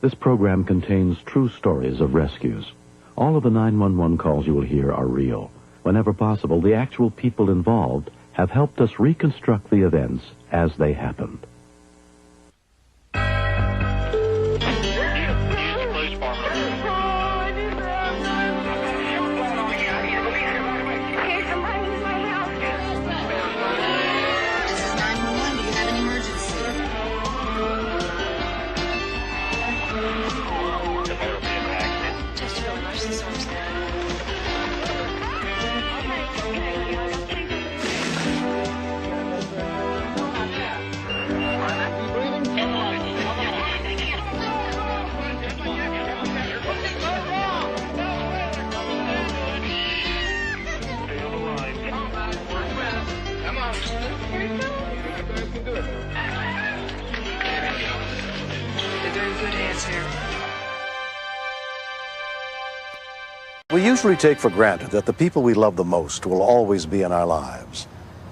This program contains true stories of rescues. All of the 911 calls you will hear are real. Whenever possible, the actual people involved have helped us reconstruct the events as they happened. We usually take for granted that the people we love the most will always be in our lives.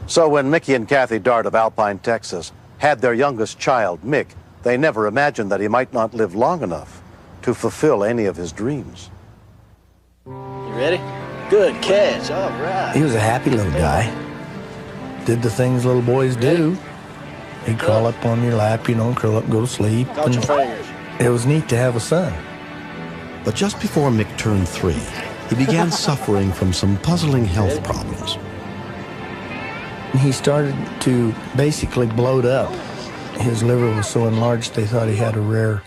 So when Mickey and Kathy Dart of Alpine, Texas, had their youngest child, Mick, they never imagined that he might not live long enough to fulfill any of his dreams. You ready? Good catch, all right. He was a happy little guy. Did the things little boys do. He'd crawl up on your lap, you know, curl up and go to sleep. Count your fingers. It was neat to have a son. But just before Mick turned 3, he began suffering from some puzzling health problems. He started to basically bloat up. His liver was so enlarged they thought he had a rare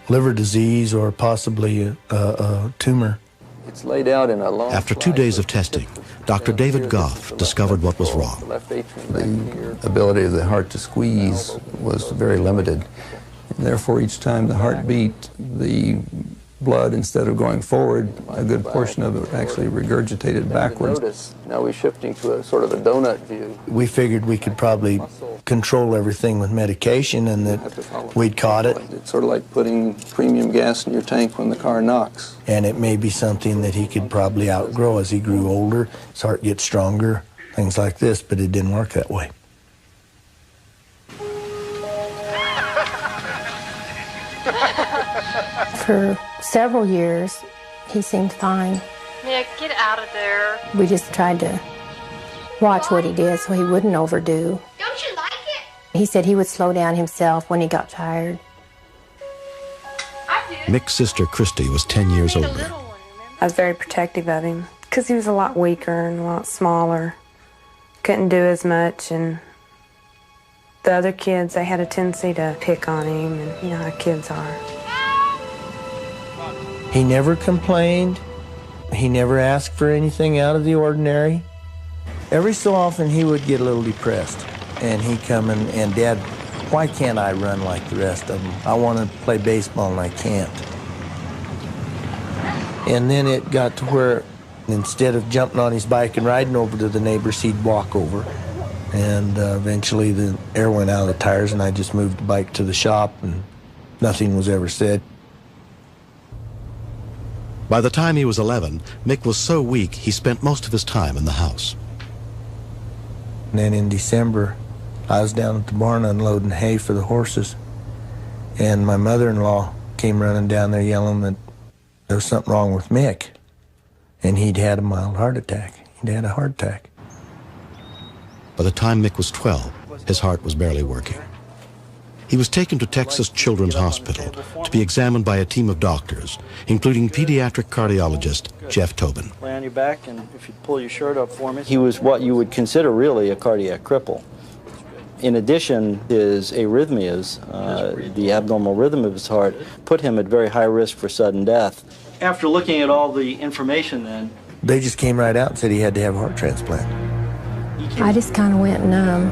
liver disease or possibly a tumor. It's laid out in a long After 2 days of testing, Dr. David Goff discovered what was wrong. The ability of the heart to squeeze was very limited. And therefore, each time the heart beat, the blood, instead of going forward, a good portion of it actually regurgitated backwards. Now we're shifting to a sort of a donut view. We figured we could probably control everything with medication and that we'd caught it. It's sort of like putting premium gas in your tank when the car knocks. And it may be something that he could probably outgrow as he grew older. His heart gets stronger, things like this, but it didn't work that way. For several years, he seemed fine. Nick, get out of there. We just tried to watch what he did so he wouldn't overdo. Don't you like it? He said he would slow down himself when he got tired. I do. Mick's sister, Christy, was 10 years older. I was very protective of him because he was a lot weaker and a lot smaller. Couldn't do as much, and the other kids, they had a tendency to pick on him, and you know how kids are. He never complained. He never asked for anything out of the ordinary. Every so often he would get a little depressed, and he'd come in, and Dad, why can't I run like the rest of them? I want to play baseball and I can't. And then it got to where instead of jumping on his bike and riding over to the neighbors, he'd walk over. And eventually the air went out of the tires, and I just moved the bike to the shop, and nothing was ever said. By the time he was 11, Mick was so weak he spent most of his time in the house. And then in December, I was down at the barn unloading hay for the horses, and my mother-in-law came running down there yelling that there was something wrong with Mick, and he'd had a mild heart attack. He'd had a heart attack. By the time Mick was 12, his heart was barely working. He was taken to Texas Children's Hospital to be examined by a team of doctors, including pediatric cardiologist Jeff Tobin. Lay on your back, and if you pull your shirt up for me. He was what you would consider really a cardiac cripple. In addition, his arrhythmias, the abnormal rhythm of his heart, put him at very high risk for sudden death. After looking at all the information then, They just came right out and said he had to have a heart transplant. I just kind of went numb.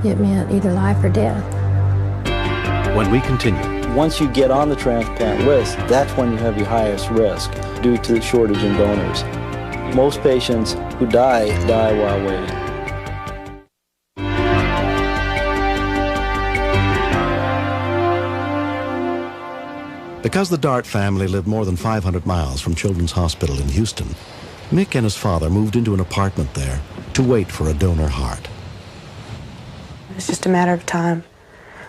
It meant either life or death. When we continue. Once you get on the transplant list, that's when you have your highest risk due to the shortage in donors. Most patients who die while waiting. Because the Dart family lived more than 500 miles from Children's Hospital in Houston, Mick and his father moved into an apartment there to wait for a donor heart. It's just a matter of time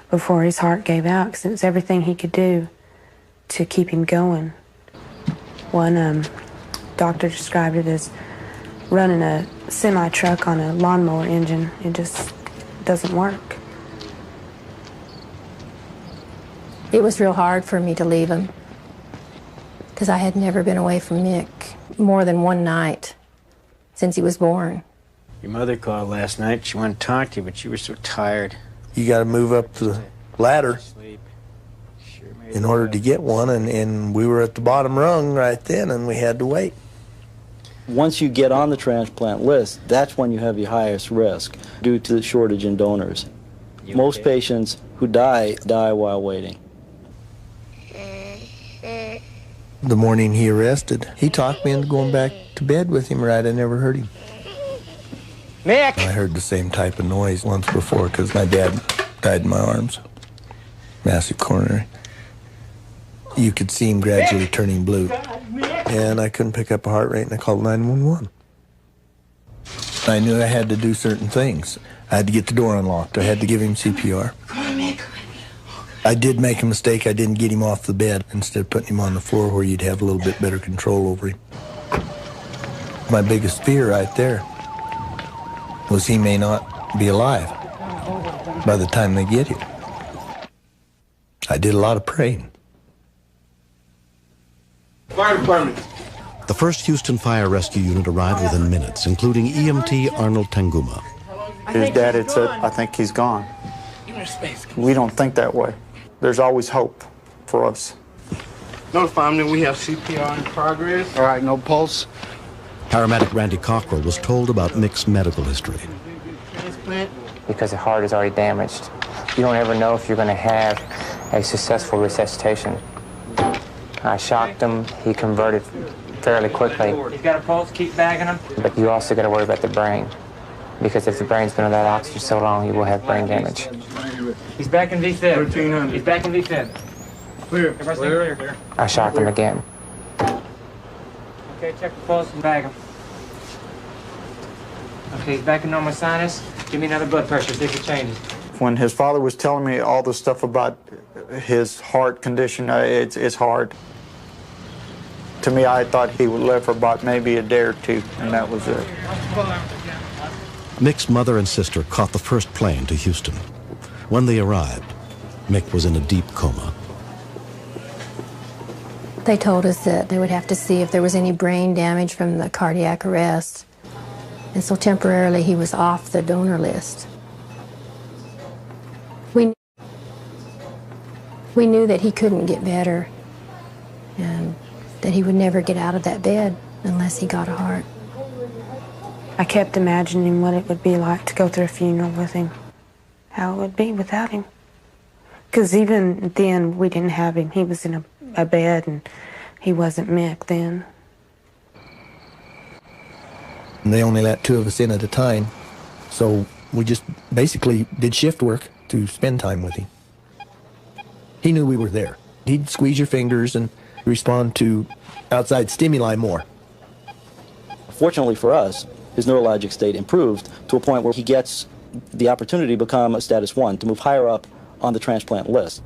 before his heart gave out, because it was everything he could do to keep him going. One doctor described it as running a semi-truck on a lawnmower engine. It just doesn't work. It was real hard for me to leave him, because I had never been away from Mick more than one night since he was born. Your mother called last night. She wanted to talk to you, but you were so tired. You got to move up the ladder in order to get one, and we were at the bottom rung right then, and we had to wait. Once you get on the transplant list, that's when you have your highest risk due to the shortage in donors. Most patients who die while waiting. The morning he arrested, he talked me into going back to bed with him, right? I never heard him. Mick! I heard the same type of noise once before because my dad died in my arms. Massive coronary. You could see him gradually turning blue. And I couldn't pick up a heart rate, and I called 911. I knew I had to do certain things. I had to get the door unlocked. I had to give him CPR. I did make a mistake. I didn't get him off the bed instead of putting him on the floor where you'd have a little bit better control over him. My biggest fear right there was he may not be alive by the time they get here. I did a lot of praying. Fire department. The first Houston Fire Rescue Unit arrived within minutes, including EMT Arnold Tanguma. His dad had said, I think he's gone. We don't think that way. There's always hope for us. Notify him that we have CPR in progress. All right, no pulse. Paramedic Randy Cockrell was told about Mick's medical history. Because the heart is already damaged, you don't ever know if you're going to have a successful resuscitation. I shocked him. He converted fairly quickly. He's got a pulse, keep bagging him. But you also got to worry about the brain, because if the brain's been without oxygen so long, you will have brain damage. He's back in V-Fib. 1300. He's back in V-Fib. Clear. Clear. I shocked him again. Okay, check the pulse and bag him. Okay, he's back in normal sinus. Give me another blood pressure, see if it changes. When his father was telling me all the stuff about his heart condition, it's hard. To me, I thought he would live for about maybe a day or two, and that was it. Mick's mother and sister caught the first plane to Houston. When they arrived, Mick was in a deep coma. They told us that they would have to see if there was any brain damage from the cardiac arrest. And so temporarily he was off the donor list. We knew that he couldn't get better and that he would never get out of that bed unless he got a heart. I kept imagining what it would be like to go through a funeral with him, how it would be without him. Because even then, we didn't have him. He was in a bed, and he wasn't Mick then. And they only let 2 of us in at a time, so we just basically did shift work to spend time with him. He knew we were there. He'd squeeze your fingers and respond to outside stimuli more. Fortunately for us, his neurologic state improved to a point where he gets the opportunity to become a status 1, to move higher up on the transplant list.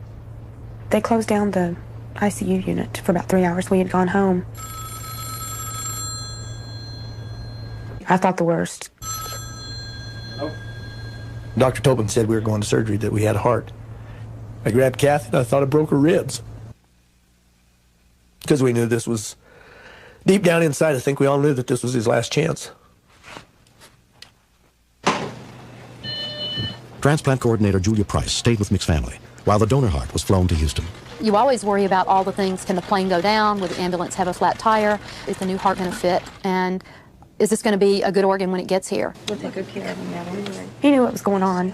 They closed down the ICU unit for about 3 hours. We had gone home. I thought the worst. Dr. Tobin said we were going to surgery, that we had a heart. I grabbed Kathy and I thought I broke her ribs. Because we knew this was, deep down inside, I think we all knew that this was his last chance. Transplant coordinator Julia Price stayed with Mick's family while the donor heart was flown to Houston. You always worry about all the things. Can the plane go down? Will the ambulance have a flat tire? Is the new heart going to fit? And is this going to be a good organ when it gets here? We'll take good care of him now anyway. He knew what was going on.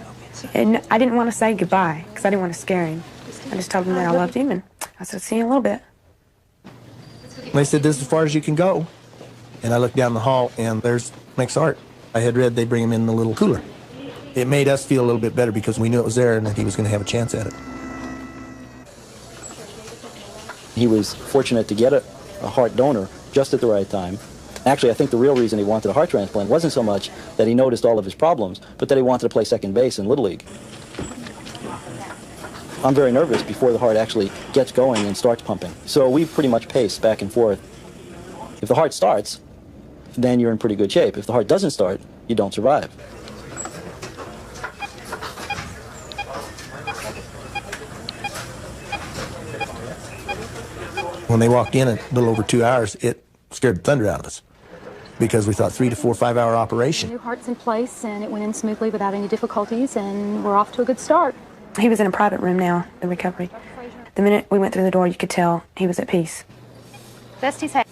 And I didn't want to say goodbye because I didn't want to scare him. I just told him that I loved him, and I said, see you in a little bit. They said, this is as far as you can go. And I looked down the hall, and there's Mick's heart. I had read they'd bring him in the little cooler. It made us feel a little bit better because we knew it was there and that he was going to have a chance at it. He was fortunate to get a heart donor just at the right time. Actually, I think the real reason he wanted a heart transplant wasn't so much that he noticed all of his problems, but that he wanted to play second base in Little League. I'm very nervous before the heart actually gets going and starts pumping. So we pretty much pace back and forth. If the heart starts, then you're in pretty good shape. If the heart doesn't start, you don't survive. When they walked in a little over 2 hours, it scared the thunder out of us because we thought 3 to 4, 5 hour operation. New heart's in place, and it went in smoothly without any difficulties, and we're off to a good start. He was in a private room now, the recovery. The minute we went through the door, you could tell he was at peace. Best he's had.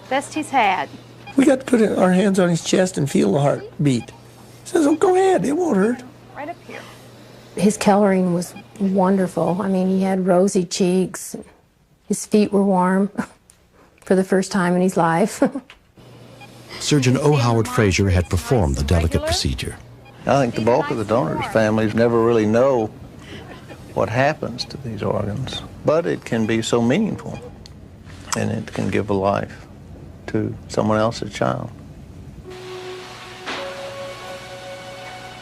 Best he's had. We got to put our hands on his chest and feel the heart beat. He says, oh, go ahead, it won't hurt. Right up here. His coloring was wonderful. I mean, he had rosy cheeks. His feet were warm for the first time in his life. Surgeon O. Howard Fraser had performed the delicate procedure. I think the bulk of the donors' families never really know what happens to these organs, but it can be so meaningful, and it can give a life to someone else's child.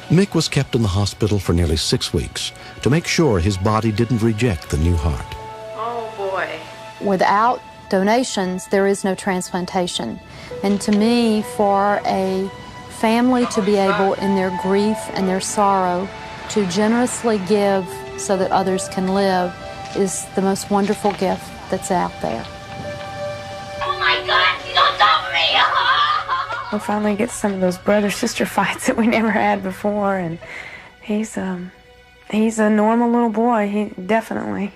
Mick was kept in the hospital for nearly 6 weeks to make sure his body didn't reject the new heart. Oh, boy. Without donations, there is no transplantation. And to me, for a family to be able, in their grief and their sorrow, to generously give so that others can live is the most wonderful gift that's out there. Oh, my God, you don't stop me! We'll finally get some of those brother-sister fights that we never had before, and he's a normal little boy, he definitely.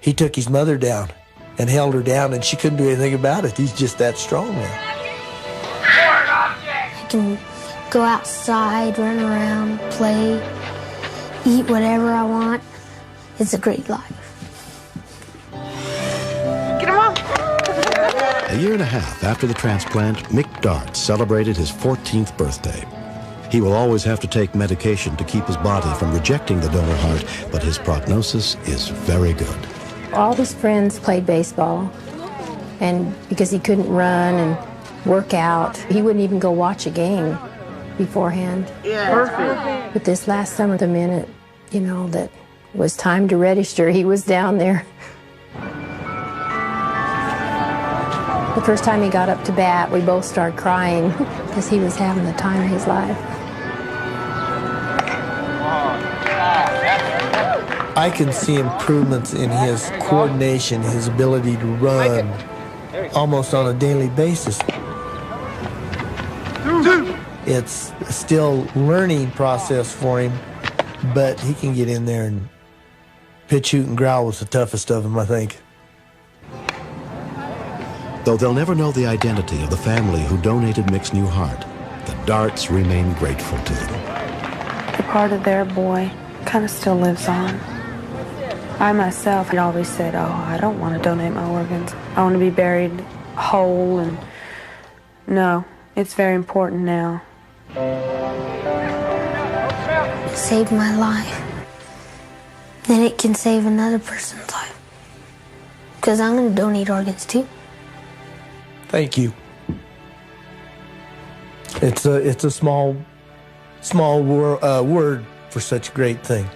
He took his mother down and held her down, and she couldn't do anything about it. He's just that strong now. I can go outside, run around, play, eat whatever I want. It's a great life. Get him off! A year and a half after the transplant, Mick Dart celebrated his 14th birthday. He will always have to take medication to keep his body from rejecting the donor heart, but his prognosis is very good. All his friends played baseball, and because he couldn't run and work out, he wouldn't even go watch a game beforehand. Yeah. Perfect. But this last summer, the minute, that was time to register, he was down there. The first time he got up to bat, we both started crying because he was having the time of his life. I can see improvements in his coordination, his ability to run almost on a daily basis. It's still a learning process for him, but he can get in there and pitch, shoot, and growl was the toughest of them, I think. Though they'll never know the identity of the family who donated Mick's new heart, the Darts remain grateful to them. The part of their boy kind of still lives on. I myself had always said, oh, I don't want to donate my organs. I want to be buried whole, and no, it's very important now. It saved my life. Then it can save another person's life. Because I'm going to donate organs too. Thank you. It's a small word for such a great thing.